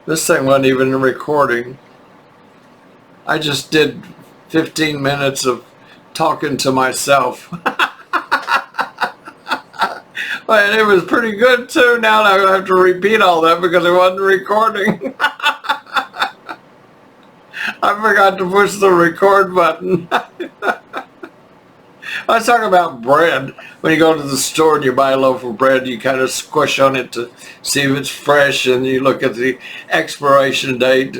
This thing wasn't even recording. I just did 15 minutes of talking to myself. And it was pretty good too. Now I have to repeat all that because it wasn't recording. I forgot to push the record button. I was talking about bread. When you go to the store and you buy a loaf of bread, you kind of squish on it to see if it's fresh, and you look at the expiration date,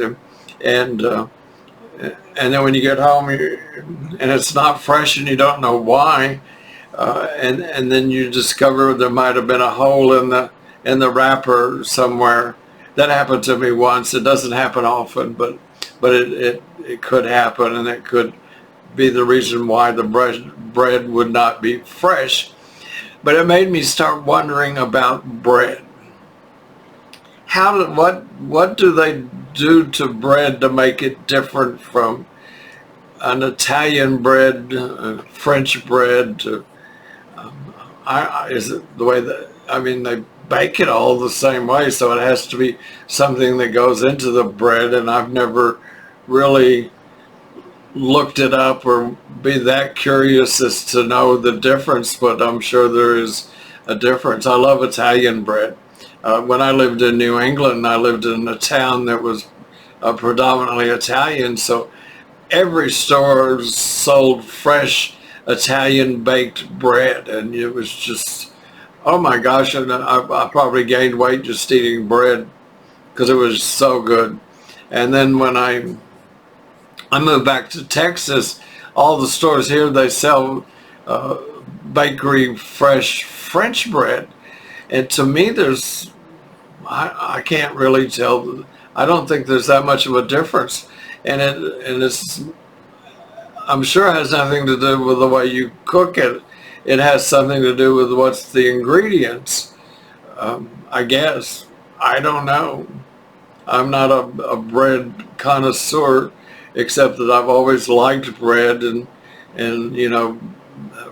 and then when you get home and it's not fresh and you don't know why, and then you discover there might have been a hole in the wrapper somewhere. That happened to me once. It doesn't happen often, but it could happen, and it could be the reason why the bread would not be fresh. But it made me start wondering about bread. What do they do to bread to make it different from an Italian bread, French bread? Is it the way that, I mean, they bake it all the same way, so it has to be something that goes into the bread, and I've never really looked it up or be that curious as to know the difference, but I'm sure there is a difference. I love Italian bread. When I lived in New England, I lived in a town that was predominantly Italian, so every store sold fresh Italian baked bread, and it was just, oh my gosh, and I probably gained weight just eating bread because it was so good. And then when I moved back to Texas, all the stores here, they sell bakery fresh French bread, and to me I can't really tell. I don't think there's that much of a difference, and it's, I'm sure it has nothing to do with the way you cook it. It has something to do with what's the ingredients. I guess. I don't know. I'm not a bread connoisseur, except that I've always liked bread and you know,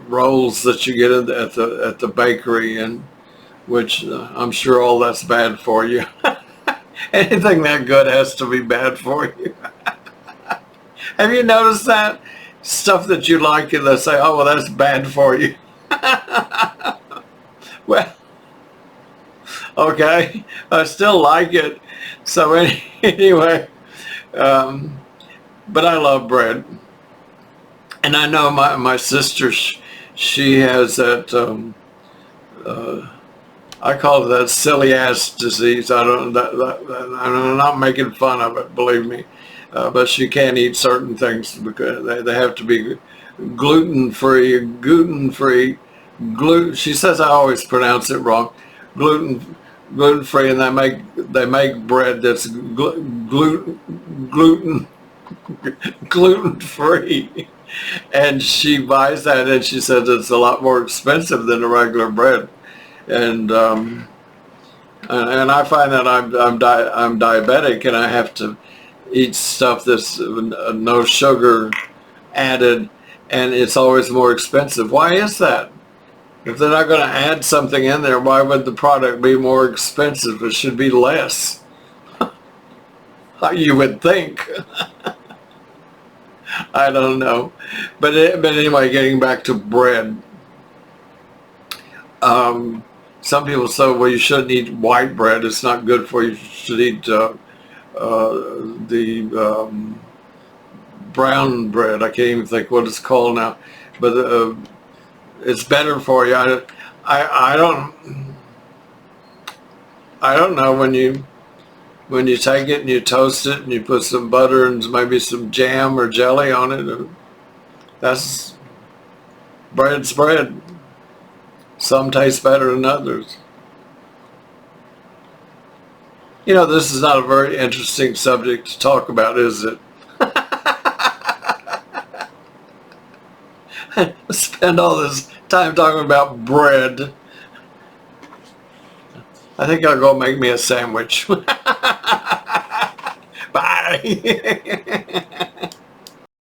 rolls that you get at the bakery, and which I'm sure all that's bad for you. Anything that good has to be bad for you. Have you noticed that? Stuff that you like and they say, oh, well, that's bad for you. Well, okay, I still like it. So anyway, but I love bread. And I know my sister, she has that, I call it that silly ass disease. I'm not making fun of it, believe me. But she can't eat certain things because they have to be gluten-free, she says I always pronounce it wrong, gluten-free, and they make bread that's gluten-free. And she buys that, and she says it's a lot more expensive than the regular bread. And I find that I'm diabetic, and I have to eat stuff that's no sugar added, and it's always more expensive. Why is that? If they're not going to add something in there, why would the product be more expensive? It should be less. You would think. I don't know. But anyway, getting back to bread. Some people say, well, you shouldn't eat white bread. It's not good for you. You should eat the brown bread. I can't even think what it's called now. But it's better for you. I don't know, when you take it and you toast it and you put some butter and maybe some jam or jelly on it, that's bread's bread. Some taste better than others. You know, this is not a very interesting subject to talk about, is it? Spend all this time talking about bread. I think I'll go make me a sandwich. Bye.